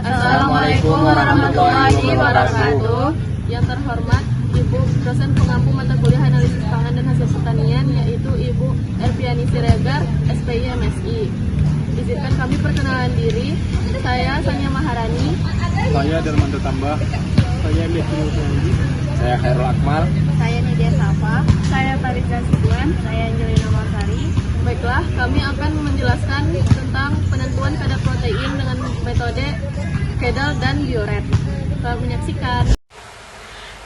Assalamualaikum warahmatullahi wabarakatuh. Yang terhormat Ibu dosen pengampu mata kuliah analisis pangan dan hasil pertanian, yaitu Ibu Erviani Siregar, SPI MSI. Izinkan kami perkenalan diri. Saya Sanya Maharani. Saya Darmanto Tambah. Saya Mesri Usmandi. Saya Khairul Akmal. Saya Nidia Safa. Saya Farizah Sidwan. Saya Angelina Marsari. Baiklah, kami akan menjelaskan tentang penentuan kadar protein dengan metode Kedel dan Biuret. Selamat menyaksikan.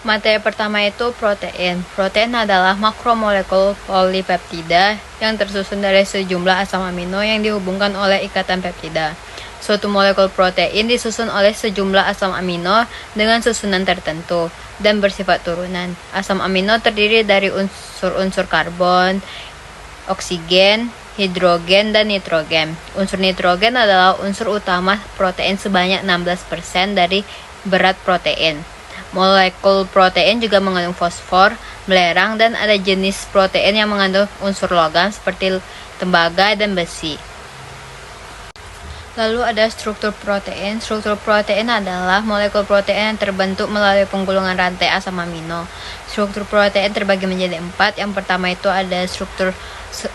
Materi pertama itu protein. Protein adalah makromolekul polipeptida yang tersusun dari sejumlah asam amino yang dihubungkan oleh ikatan peptida. Suatu molekul protein disusun oleh sejumlah asam amino dengan susunan tertentu dan bersifat turunan. Asam amino terdiri dari unsur-unsur karbon, oksigen, hidrogen, dan nitrogen. Unsur nitrogen adalah unsur utama protein sebanyak 16% dari berat protein. Molekul protein juga mengandung fosfor, belerang, dan ada jenis protein yang mengandung unsur logam seperti tembaga dan besi. Lalu ada struktur protein. Struktur protein adalah molekul protein yang terbentuk melalui penggulungan rantai asam amino. Struktur protein terbagi menjadi 4. Yang pertama itu ada struktur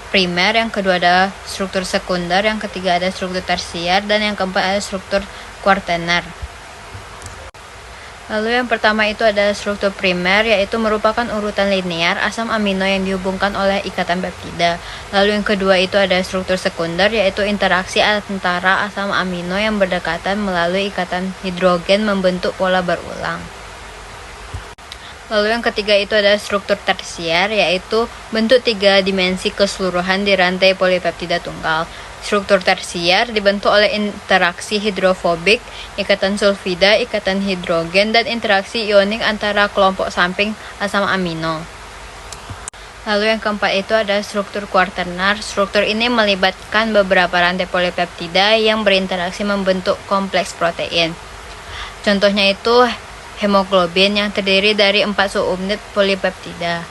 primer, yang kedua ada struktur sekunder, yang ketiga ada struktur tersier, dan yang keempat ada struktur kuartener. Lalu yang pertama itu ada struktur primer, yaitu merupakan urutan linear asam amino yang dihubungkan oleh ikatan peptida. Lalu yang kedua itu ada struktur sekunder, yaitu interaksi antara asam amino yang berdekatan melalui ikatan hidrogen membentuk pola berulang. Lalu yang ketiga itu ada struktur tersier, yaitu bentuk 3 dimensi keseluruhan di rantai polipeptida tunggal. Struktur tersier dibentuk oleh interaksi hidrofobik, ikatan sulfida, ikatan hidrogen, dan interaksi ionik antara kelompok samping asam amino. Lalu yang keempat itu ada struktur kuartener. Struktur ini melibatkan beberapa rantai polipeptida yang berinteraksi membentuk kompleks protein. Contohnya itu hemoglobin yang terdiri dari 4 subunit polipeptida.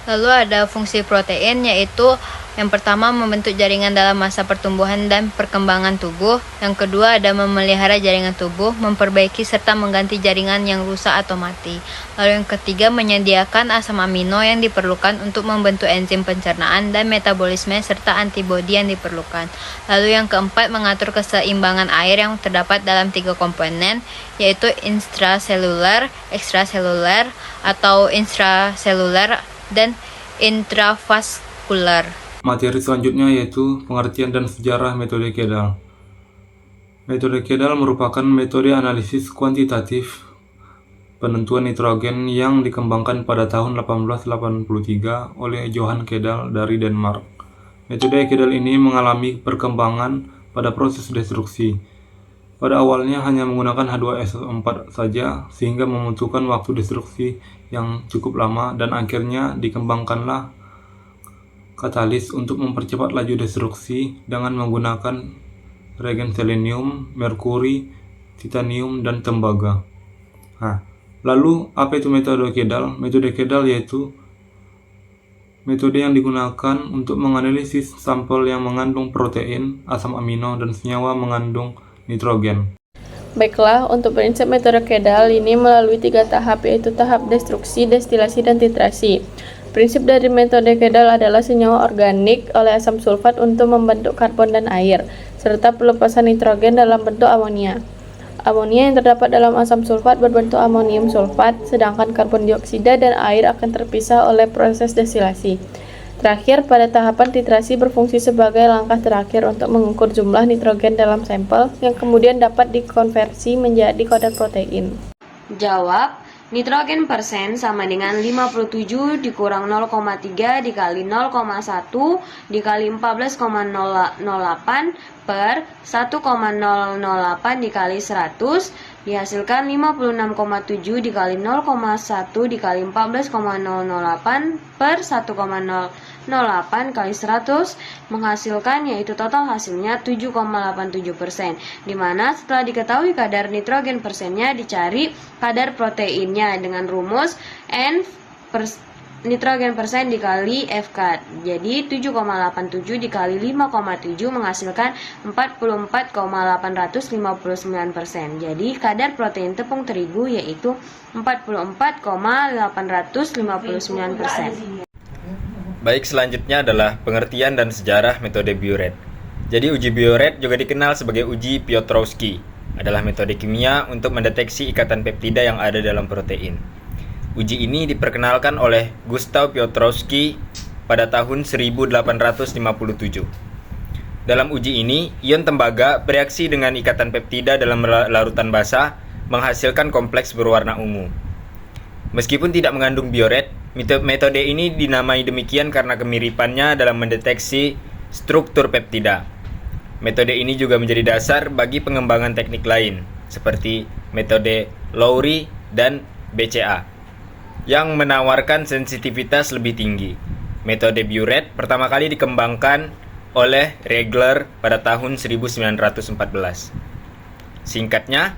Lalu ada fungsi protein, yaitu yang pertama membentuk jaringan dalam masa pertumbuhan dan perkembangan tubuh. Yang kedua ada memelihara jaringan tubuh, memperbaiki serta mengganti jaringan yang rusak atau mati. Lalu yang ketiga menyediakan asam amino yang diperlukan untuk membentuk enzim pencernaan dan metabolisme serta antibodi yang diperlukan. Lalu yang keempat mengatur keseimbangan air yang terdapat dalam 3 komponen, yaitu intraseluler, ekstraseluler atau intraseluler, dan intravaskular. Materi selanjutnya yaitu pengertian dan sejarah metode Kedel. Metode Kedel merupakan metode analisis kuantitatif penentuan nitrogen yang dikembangkan pada tahun 1883 oleh Johan Kedel dari Denmark. Metode Kedel ini mengalami perkembangan pada proses destruksi. Pada awalnya hanya menggunakan H2SO4 saja, sehingga membutuhkan waktu destruksi yang cukup lama, dan akhirnya dikembangkanlah katalis untuk mempercepat laju destruksi dengan menggunakan reagen selenium, merkuri, titanium, dan tembaga. Lalu apa itu metode Kedel? Metode Kedel yaitu metode yang digunakan untuk menganalisis sampel yang mengandung protein, asam amino, dan senyawa mengandung nitrogen. Baiklah, untuk prinsip metode Kedel ini melalui 3 tahap, yaitu tahap destruksi, destilasi, dan titrasi. Prinsip dari metode Kedel adalah senyawa organik oleh asam sulfat untuk membentuk karbon dan air, serta pelepasan nitrogen dalam bentuk amonia. Amonia yang terdapat dalam asam sulfat berbentuk amonium sulfat, sedangkan karbon dioksida dan air akan terpisah oleh proses destilasi. Terakhir, pada tahapan titrasi berfungsi sebagai langkah terakhir untuk mengukur jumlah nitrogen dalam sampel yang kemudian dapat dikonversi menjadi kadar protein. Jawab, nitrogen persen sama dengan 57 dikurang 0,3 dikali 0,1 dikali 14,008 per 1,008 dikali 100 dihasilkan 56,7 dikali 0,1 dikali 14,008 per 1,008 kali 100 menghasilkan, yaitu total hasilnya 7,87%, dimana setelah diketahui kadar nitrogen persennya dicari kadar proteinnya dengan rumus N nitrogen persen dikali FK. Jadi 7,87 dikali 5,7 menghasilkan 44,859%. Jadi kadar protein tepung terigu yaitu 44,859%. Baik, selanjutnya adalah pengertian dan sejarah metode Biuret. Jadi uji Biuret juga dikenal sebagai uji Piotrowski, adalah metode kimia untuk mendeteksi ikatan peptida yang ada dalam protein. Uji ini diperkenalkan oleh Gustav Piotrowski pada tahun 1857. Dalam uji ini, ion tembaga bereaksi dengan ikatan peptida dalam larutan basah menghasilkan kompleks berwarna ungu. Meskipun tidak mengandung bioret, metode ini dinamai demikian karena kemiripannya dalam mendeteksi struktur peptida. Metode ini juga menjadi dasar bagi pengembangan teknik lain, seperti metode Lowry dan BCA, yang menawarkan sensitivitas lebih tinggi. Metode Biuret pertama kali dikembangkan oleh Regler pada tahun 1914. Singkatnya,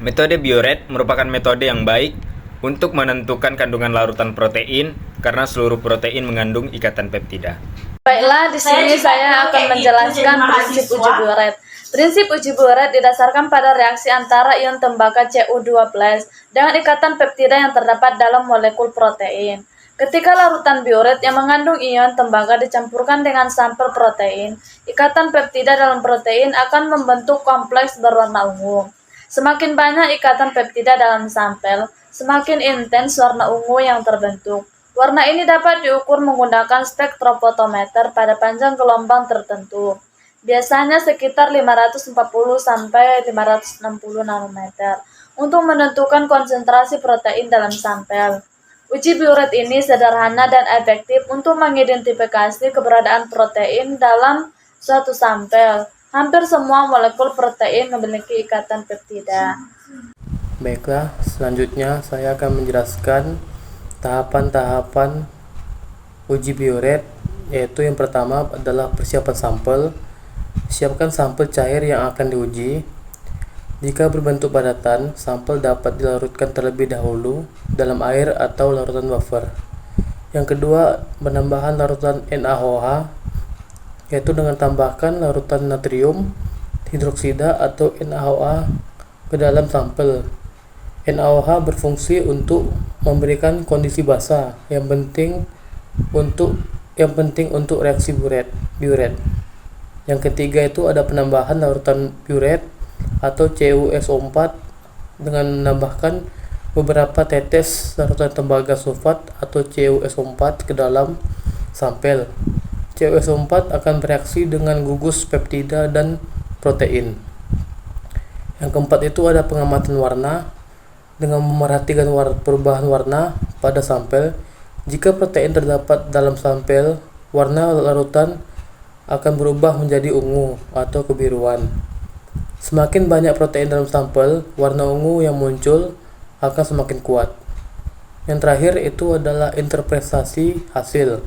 metode Biuret merupakan metode yang baik untuk menentukan kandungan larutan protein karena seluruh protein mengandung ikatan peptida. Baiklah, di sini saya akan menjelaskan prinsip uji Biuret. Prinsip uji Biuret didasarkan pada reaksi antara ion tembaga Cu2+ dengan ikatan peptida yang terdapat dalam molekul protein. Ketika larutan Biuret yang mengandung ion tembaga dicampurkan dengan sampel protein, ikatan peptida dalam protein akan membentuk kompleks berwarna ungu. Semakin banyak ikatan peptida dalam sampel, semakin intens warna ungu yang terbentuk. Warna ini dapat diukur menggunakan spektrofotometer pada panjang gelombang tertentu, biasanya sekitar 540 sampai 560 nanometer, untuk menentukan konsentrasi protein dalam sampel. Uji Biuret ini sederhana dan efektif untuk mengidentifikasi keberadaan protein dalam suatu sampel. Hampir semua molekul protein memiliki ikatan peptida. Baiklah, selanjutnya saya akan menjelaskan tahapan-tahapan uji Biuret, yaitu yang pertama adalah persiapan sampel. Siapkan sampel cair yang akan diuji. Jika berbentuk padatan, sampel dapat dilarutkan terlebih dahulu dalam air atau larutan wafer. Yang kedua, penambahan larutan NaOH, yaitu dengan tambahkan larutan natrium hidroksida atau NaOH ke dalam sampel. NaOH berfungsi untuk memberikan kondisi basah yang penting untuk reaksi Biuret. Yang ketiga itu ada penambahan larutan Biuret atau CuSO4 dengan menambahkan beberapa tetes larutan tembaga sulfat atau CuSO4 ke dalam sampel. CuSO4 akan bereaksi dengan gugus peptida dan protein. Yang keempat itu ada pengamatan warna dengan memerhatikan perubahan warna pada sampel. Jika protein terdapat dalam sampel, warna larutan akan berubah menjadi ungu atau kebiruan. Semakin banyak protein dalam sampel, warna ungu yang muncul akan semakin kuat. Yang terakhir itu adalah interpretasi hasil.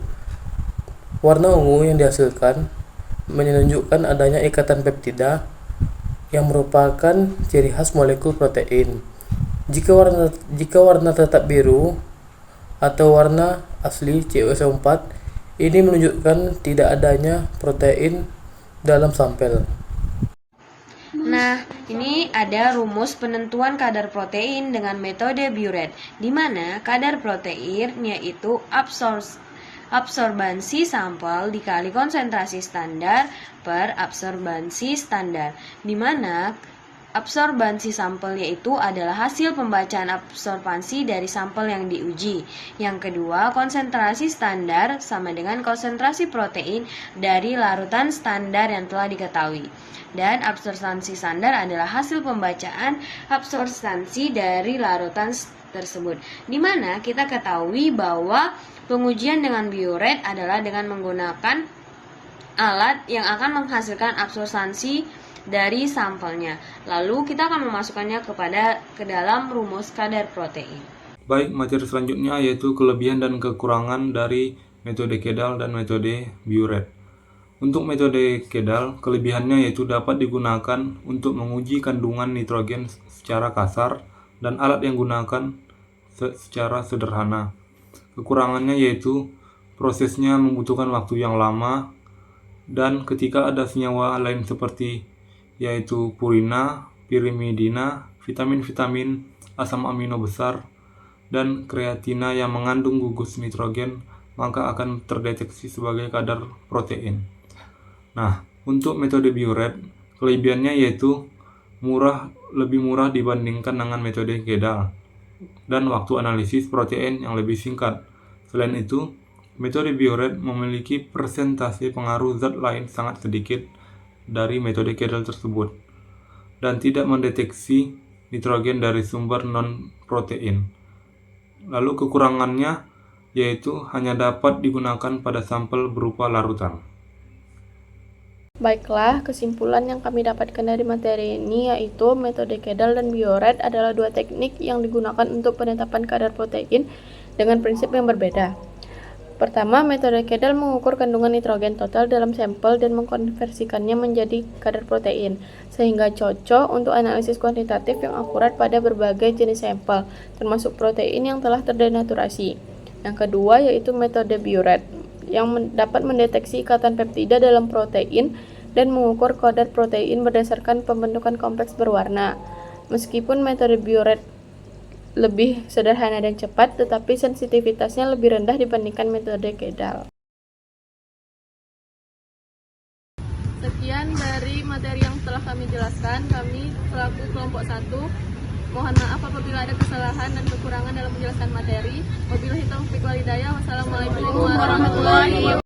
Warna ungu yang dihasilkan menunjukkan adanya ikatan peptida yang merupakan ciri khas molekul protein. Jika warna tetap biru atau warna asli CuSO4, ini menunjukkan tidak adanya protein dalam sampel. Nah, ini ada rumus penentuan kadar protein dengan metode Biuret, di mana kadar protein yaitu absorbansi sampel dikali konsentrasi standar per absorbansi standar, di mana absorbansi sampel yaitu adalah hasil pembacaan absorbansi dari sampel yang diuji. Yang kedua, konsentrasi standar sama dengan konsentrasi protein dari larutan standar yang telah diketahui. Dan absorbansi standar adalah hasil pembacaan absorbansi dari larutan tersebut. Di mana kita ketahui bahwa pengujian dengan Biuret adalah dengan menggunakan alat yang akan menghasilkan absorbansi dari sampelnya. Lalu kita akan memasukkannya ke dalam rumus kadar protein. Baik, materi selanjutnya yaitu kelebihan dan kekurangan dari metode Kedal dan metode Biuret. Untuk metode Kedal, kelebihannya yaitu dapat digunakan untuk menguji kandungan nitrogen secara kasar dan alat yang digunakan secara sederhana. Kekurangannya yaitu prosesnya membutuhkan waktu yang lama, dan ketika ada senyawa lain seperti yaitu purina, pirimidina, vitamin-vitamin, asam amino besar, dan kreatina yang mengandung gugus nitrogen, maka akan terdeteksi sebagai kadar protein. Nah, untuk metode Biuret, kelebihannya yaitu lebih murah dibandingkan dengan metode Kedal, dan waktu analisis protein yang lebih singkat. Selain itu, metode Biuret memiliki persentase pengaruh zat lain sangat sedikit dari metode Kedal tersebut, dan tidak mendeteksi nitrogen dari sumber non-protein. Lalu kekurangannya yaitu hanya dapat digunakan pada sampel berupa larutan. Baiklah, kesimpulan yang kami dapatkan dari materi ini yaitu metode Kedal dan Biuret adalah dua teknik yang digunakan untuk penetapan kadar protein dengan prinsip yang berbeda. Pertama, metode Kedal mengukur kandungan nitrogen total dalam sampel dan mengkonversikannya menjadi kadar protein, sehingga cocok untuk analisis kuantitatif yang akurat pada berbagai jenis sampel, termasuk protein yang telah terdenaturasi. Yang kedua yaitu metode Biuret, yang dapat mendeteksi ikatan peptida dalam protein dan mengukur kadar protein berdasarkan pembentukan kompleks berwarna. Meskipun metode Biuret lebih sederhana dan cepat, tetapi sensitivitasnya lebih rendah dibandingkan metode Kedal. Sekian dari materi yang telah kami jelaskan. Kami selaku kelompok 1 mohon maaf apabila ada kesalahan dan kekurangan dalam menjelaskan materi. Wabillahi taufiq wal hidayah. Wassalamualaikum warahmatullahi wabarakatuh.